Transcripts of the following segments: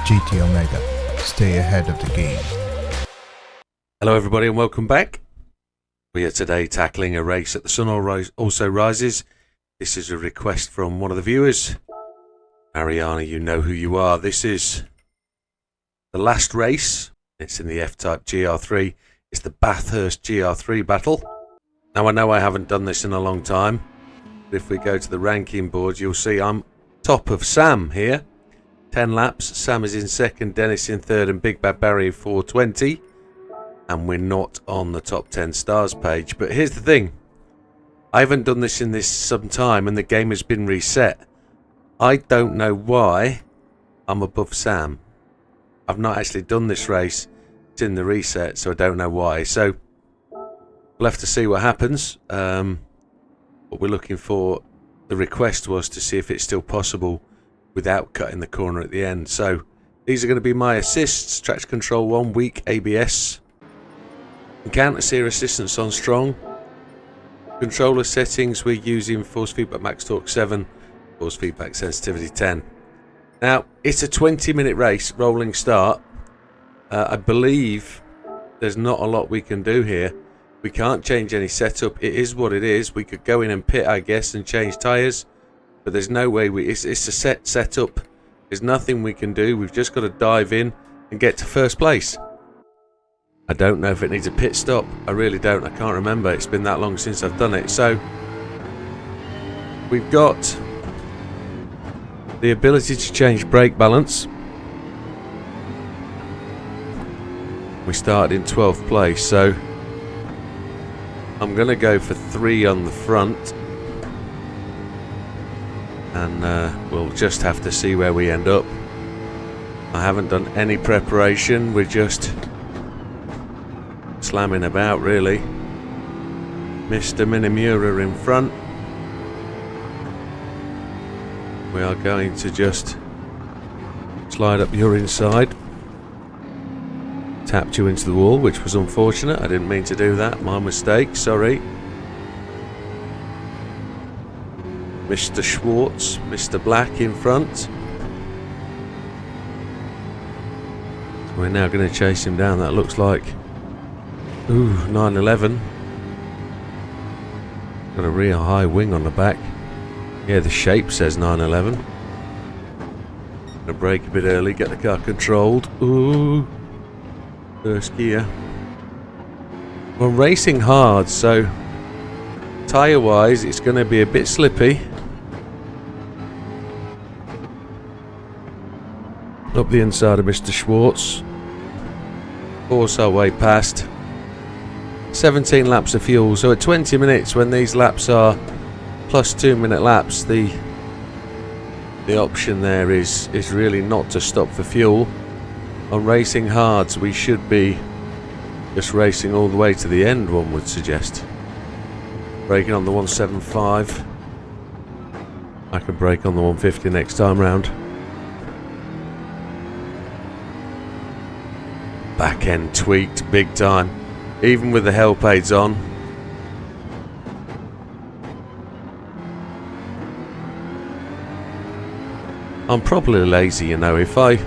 GT Omega. Stay ahead of the game. Hello everybody and welcome back. We are today tackling a race at the sun also rises. This is a request from one of the viewers. Ariana, you know who you are. This is the last race. It's in the F-Type GR3. It's the Bathurst Gr3 Battle. Now I know I haven't done this in a long time, but if we go to the ranking board, you'll see I'm top of Sam here. 10 laps. Sam is in second, Dennis in third, and Big Bad Barry in 420. And we're not on the top 10 stars page. But here's the thing. I haven't done this in this some time, and the game has been reset. I don't know why I'm above Sam. I've not actually done this race. It's in the reset, so I don't know why. So we'll have to see what happens. What we're looking for, the request was to see if it's still possible without cutting the corner at the end. So these are going to be my assists. Traction control 1, weak ABS. Counter steer assistance on strong. Controller settings, we're using force feedback max torque 7, force feedback sensitivity 10. Now it's a 20-minute race, rolling start. I believe there's not a lot we can do here. We can't change any setup. It is what it is. We could go in and pit, I guess, and change tyres. But there's no way it's a set setup. There's nothing we can do. We've just got to dive in and get to first place. I don't know if it needs a pit stop. I really don't. I can't remember. It's been that long since I've done it. So we've got the ability to change brake balance. We started in 12th place, so I'm going to go for 3 on the front. And we'll just have to see where we end up. I haven't done any preparation. We're just slamming about, really. Mr. Minimura in front. We are going to just slide up your inside. Tapped you into the wall, which was unfortunate. I didn't mean to do that. My mistake. Sorry. Mr. Schwartz, Mr. Black in front. We're now going to chase him down. That looks like 911. Got a real high wing on the back. Yeah, the shape says 911. Gonna brake a bit early, get the car controlled. Ooh, first gear. We're racing hard, so tyre wise it's going to be a bit slippy. Up the inside of Mr. Schwartz. Force our way past. 17 laps of fuel, so at 20 minutes when these laps are plus 2-minute laps, the option there is really not to stop for fuel. On racing hards we should be just racing all the way to the end, one would suggest. Braking on the 175. I can brake on the 150 next time round. Back end tweaked big time, even with the help aids on. I'm probably lazy, you know. If I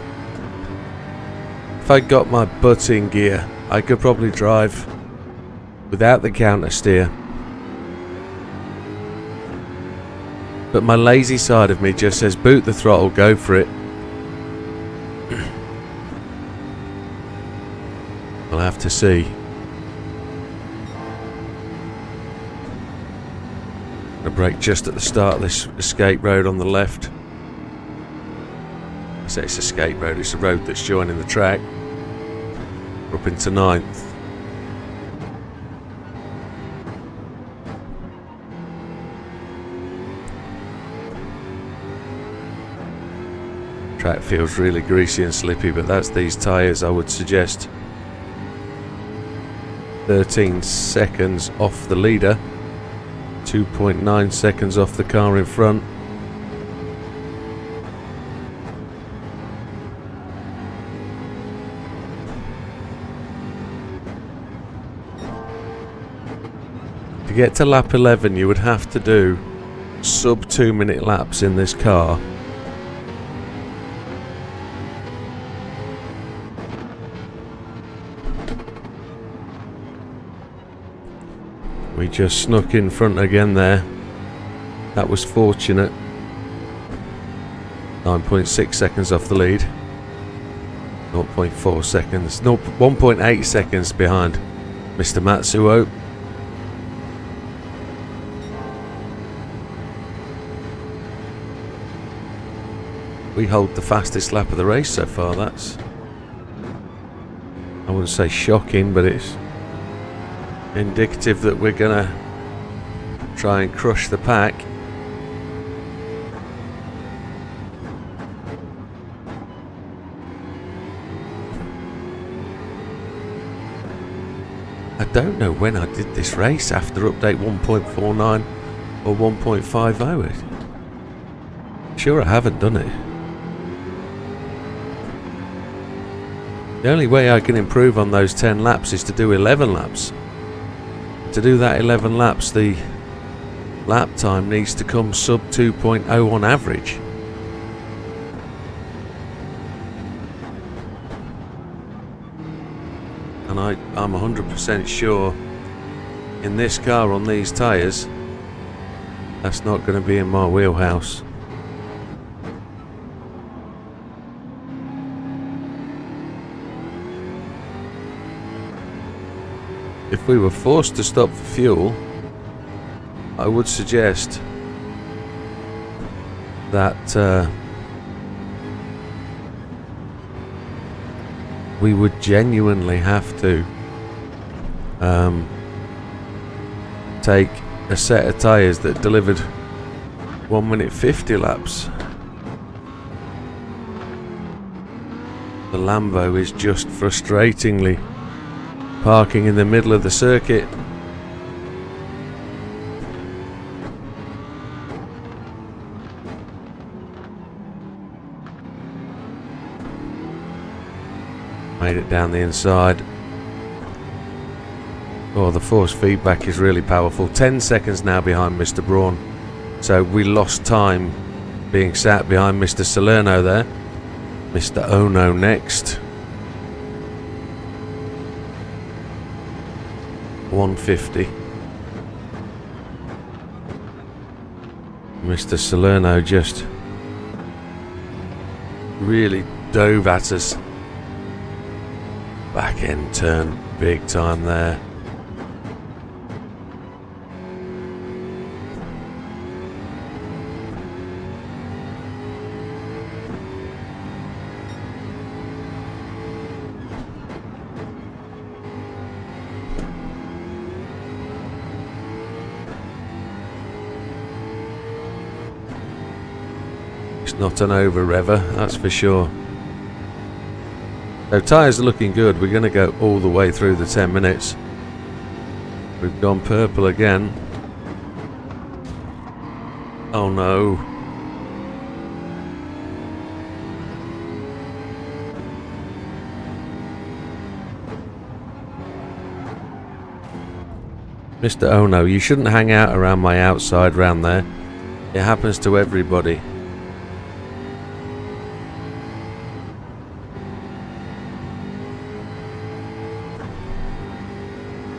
got my butt in gear, I could probably drive without the counter steer. But my lazy side of me just says boot the throttle, go for it. We'll have to see. I brake just at the start of this escape road on the left. I say it's escape road, it's a road that's joining the track. We're up into 9th. Track feels really greasy and slippy, but that's these tyres, I would suggest. 13 seconds off the leader, 2.9 seconds off the car in front. To get to lap 11 you would have to do sub 2-minute laps in this car. We just snuck in front again there. That was fortunate. 9.6 seconds off the lead. 0.4 seconds. No, 1.8 seconds behind Mr. Matsuo. We hold the fastest lap of the race so far. That's, I wouldn't say shocking, but it's indicative that we're gonna try and crush the pack. I don't know when I did this race after update 1.49 or 1.50. Sure, I haven't done it. The only way I can improve on those 10 laps is to do 11 laps. To do that 11 laps, the lap time needs to come sub 2.0 on average. And I'm 100% sure in this car on these tyres, that's not going to be in my wheelhouse. If we were forced to stop for fuel, I would suggest that we would genuinely have to take a set of tyres that delivered 1 minute 50 laps. The Lambo is just frustratingly parking in the middle of the circuit. Made it down the inside. Oh, the force feedback is really powerful. 10 seconds now behind Mr. Braun. So we lost time being sat behind Mr. Salerno there. Mr. Ono next. 150. Mr. Salerno just really dove at us. Back end turn big time there. Not an over-rever, that's for sure. So tyres are looking good. We're going to go all the way through the 10 minutes. We've gone purple again. Oh no. Mr. Ono, you shouldn't hang out around my outside round there. It happens to everybody.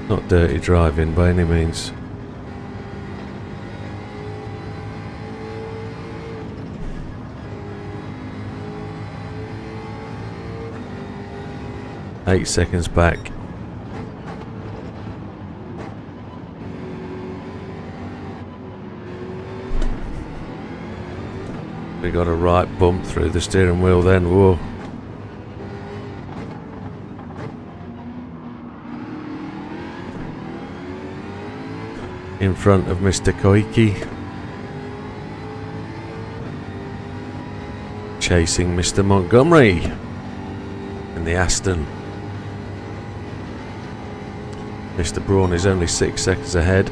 Not dirty driving by any means. Eight seconds back. We got a right bump through the steering wheel then. Whoa. In front of Mr. Koike. Chasing Mr. Montgomery in the Aston. Mr. Braun is only 6 seconds ahead.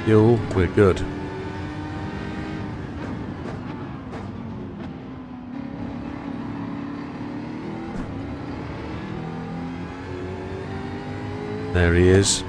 Fuel, we're good. There he is.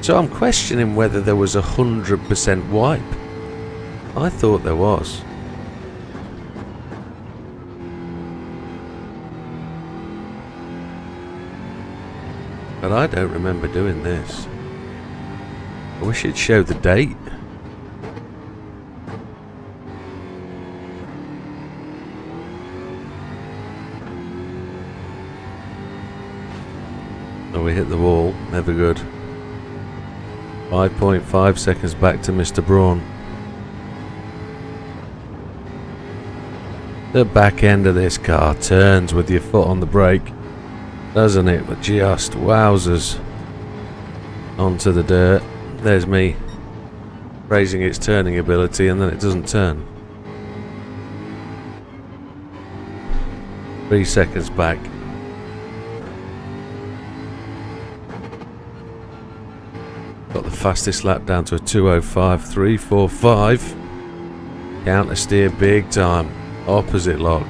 So I'm questioning whether there was 100% wipe. I thought there was. But I don't remember doing this. I wish it showed the date. Oh, we hit the wall. Never good. 5.5 seconds back to Mr. Braun. The back end of this car turns with your foot on the brake, doesn't it? But just wowzers. Onto the dirt. There's me praising its turning ability, and then it doesn't turn. 3 seconds back. Got the fastest lap down to a 2:05.345. Counter steer big time. Opposite lock.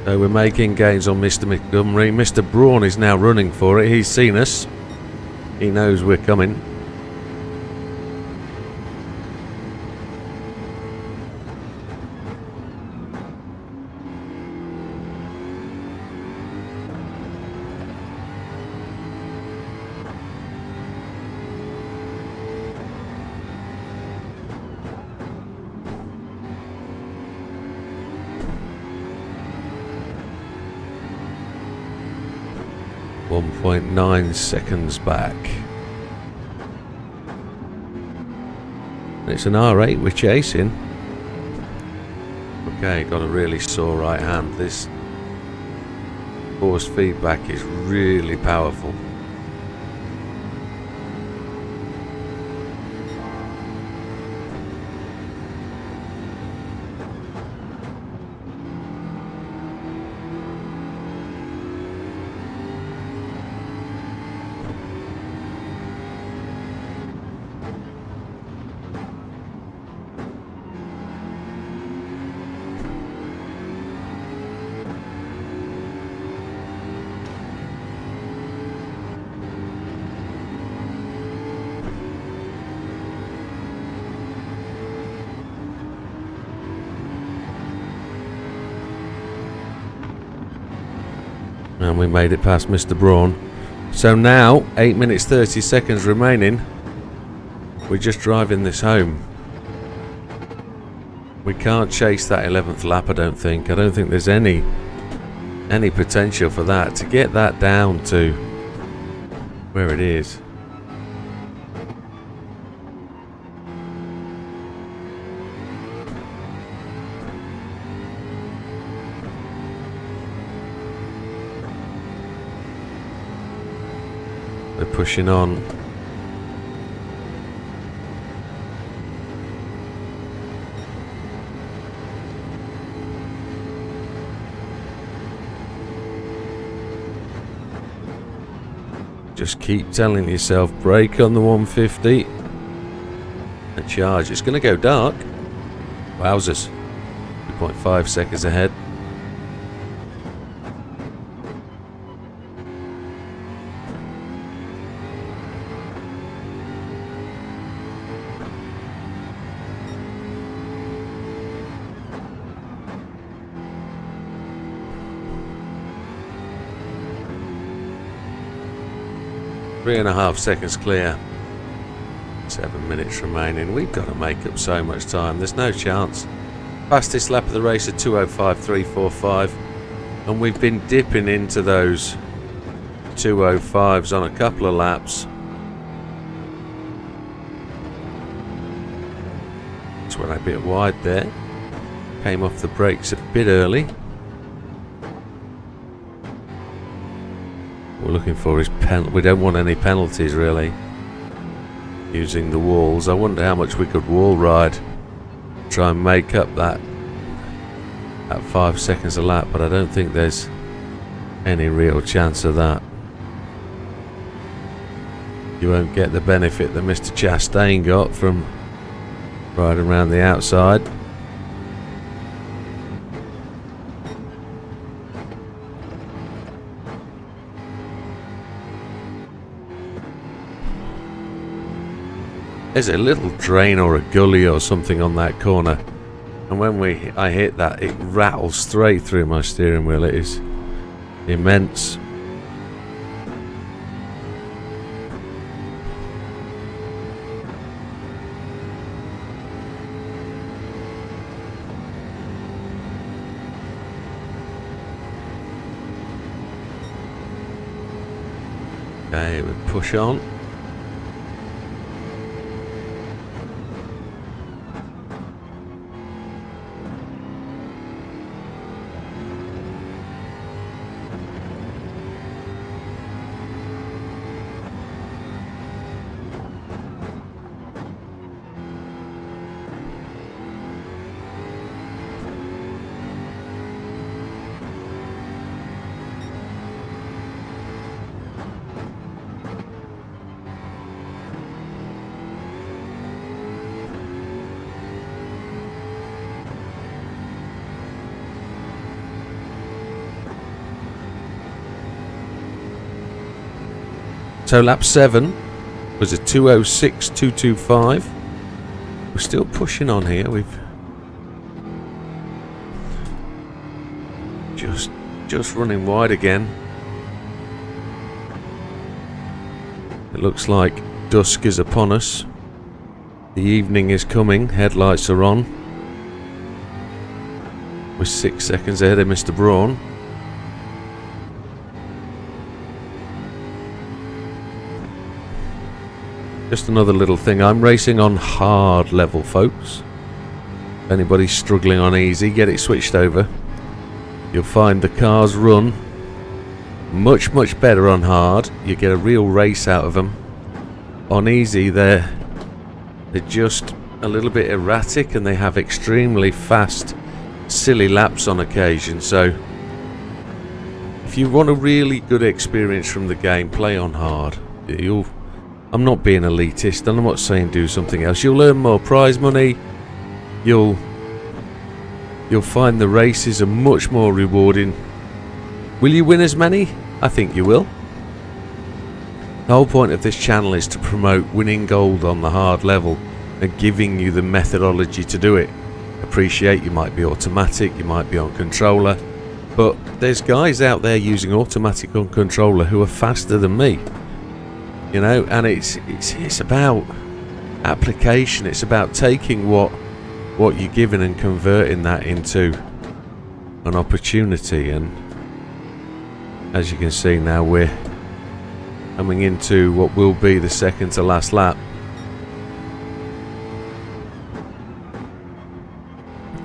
So we're making gains on Mr. Montgomery. Mr. Braun is now running for it. He's seen us. He knows we're coming. .9 seconds back. It's an R8 we're chasing. Okay, got a really sore right hand. This force feedback is really powerful. And we made it past Mr. Braun. So now, 8 minutes 30 seconds remaining. We're just driving this home. We can't chase that 11th lap, I don't think. I don't think there's any potential for that. To get that down to where it is. We're pushing on. Just keep telling yourself, brake on the 150 and charge. It's going to go dark. Wowzers. 2.5 seconds ahead. Three and a half seconds clear. 7 minutes remaining. We've got to make up so much time. There's no chance. Fastest lap of the race at 2:05.345, and we've been dipping into those 2:05s on a couple of laps. Just went a bit wide there. Came off the brakes a bit early. We're looking for his we don't want any penalties really using the walls. I wonder how much we could wall ride, try and make up that 5 seconds a lap, but I don't think there's any real chance of that. You won't get the benefit that Mr. Chastain got from riding around the outside. there's a little drain or a gully or something on that corner, and when I hit that, it rattles straight through my steering wheel. It is immense. Okay, we push on. So lap 7 was a 2:06.225. We're still pushing on here. We've just running wide again. It looks like dusk is upon us. The evening is coming. Headlights are on. We're 6 seconds ahead of Mr. Braun. Just another little thing, I'm racing on hard level, folks. If anybody's struggling on easy, get it switched over. You'll find the cars run much better on hard. You get a real race out of them. On easy, they're just a little bit erratic, and they have extremely fast, silly laps on occasion. So if you want a really good experience from the game, play on hard. I'm not being elitist, and I'm not saying do something else. You'll earn more prize money. You'll find the races are much more rewarding. Will you win as many? I think you will. The whole point of this channel is to promote winning gold on the hard level and giving you the methodology to do it. Appreciate you might be automatic, you might be on controller, but there's guys out there using automatic on controller who are faster than me. You know, and it's about application. It's about taking what you're given and converting that into an opportunity. And as you can see now, we're coming into what will be the second to last lap.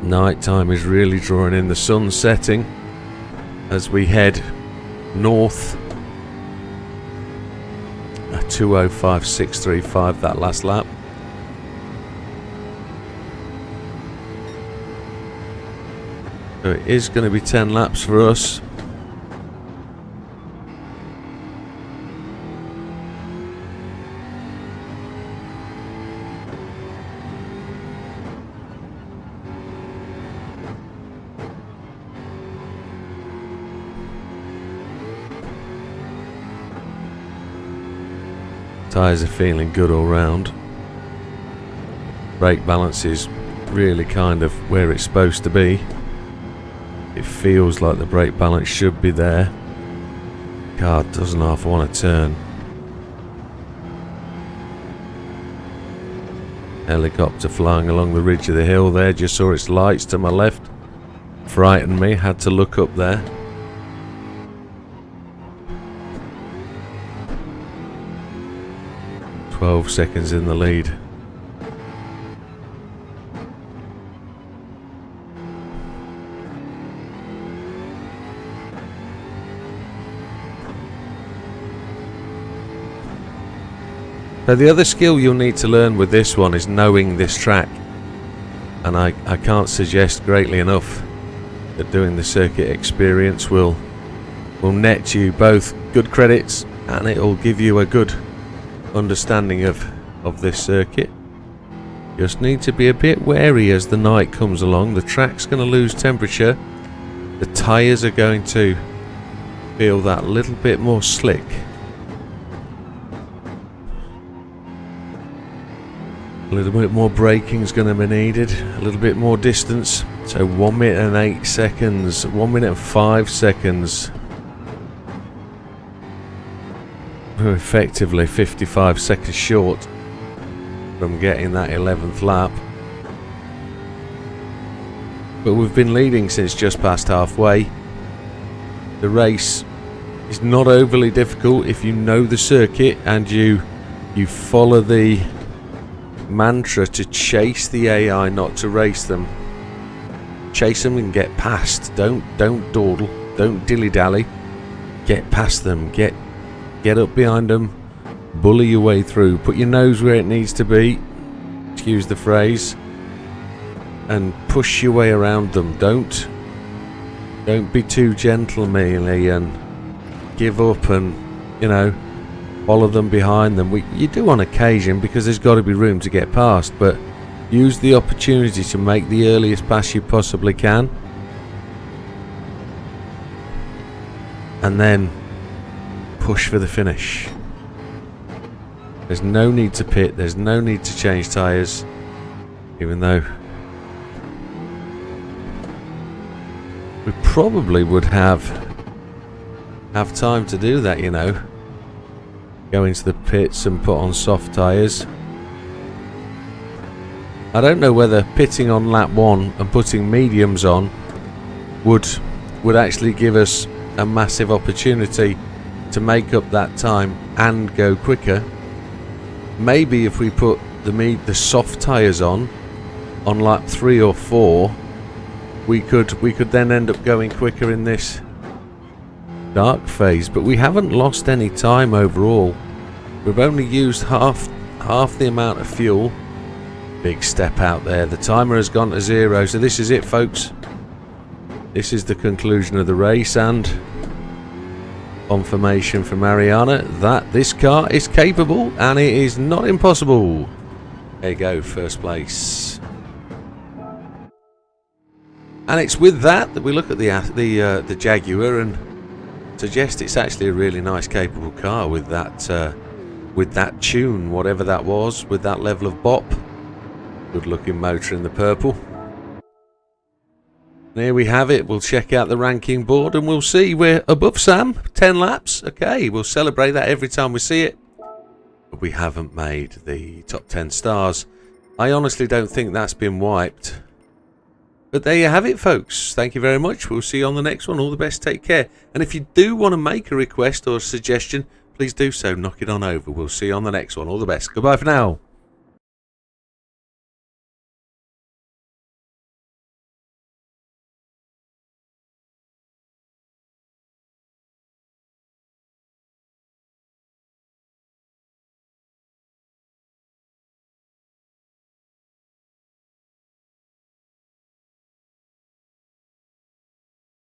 Night time is really drawing in. The sun's setting as we head north. 2:05.635 that last lap. So it is going to be 10 laps for us. Tyres are feeling good all round. Brake balance is really kind of where it's supposed to be. It feels like the brake balance should be there. Car doesn't half want to turn. Helicopter flying along the ridge of the hill there. Just saw its lights to my left. Frightened me, had to look up there. "12 seconds in the lead." So the other skill you'll need to learn with this one is knowing this track, and I can't suggest greatly enough that doing the circuit experience will net you both good credits, and it'll give you a good understanding of this circuit. Just need to be a bit wary as the night comes along. The track's going to lose temperature. The tyres are going to feel that little bit more slick. A little bit more braking is going to be needed, a little bit more distance. So 1 minute and 8 seconds, 1 minute and 5 seconds. We're effectively 55 seconds short from getting that 11th lap. But we've been leading since just past halfway. The race is not overly difficult if you know the circuit and you follow the mantra to chase the AI, not to race them. Chase them and get past. Don't dawdle. Don't dilly-dally. Get past them. Get up behind them. Bully your way through. Put your nose where it needs to be. Excuse the phrase. And push your way around them. Don't be too gentlemanly and give up and, you know, follow them behind them. You do on occasion because there's got to be room to get past, but use the opportunity to make the earliest pass you possibly can, and then push for the finish. There's no need to pit, there's no need to change tyres, even though we probably would have time to do that, you know. Go into the pits and put on soft tyres. I don't know whether pitting on lap 1 and putting mediums on would actually give us a massive opportunity to make up that time and go quicker. Maybe if we put the soft tyres on lap 3 or 4, we could then end up going quicker in this dark phase, but we haven't lost any time overall. We've only used half the amount of fuel. Big step out there. The timer has gone to 0, so this is it, folks. This is the conclusion of the race and confirmation from Ariana that this car is capable and it is not impossible. There you go, first place. And it's with that we look at the Jaguar and suggest it's actually a really nice, capable car with that tune, whatever that was, with that level of bop. Good looking motor in the purple. There we have it. We'll check out the ranking board and we'll see we're above Sam. 10 laps. Okay, we'll celebrate that every time we see it. But we haven't made the top 10 stars. I honestly don't think that's been wiped. But there you have it, folks. Thank you very much. We'll see you on the next one. All the best. Take care. And if you do want to make a request or a suggestion, please do so. Knock it on over. We'll see you on the next one. All the best. Goodbye for now.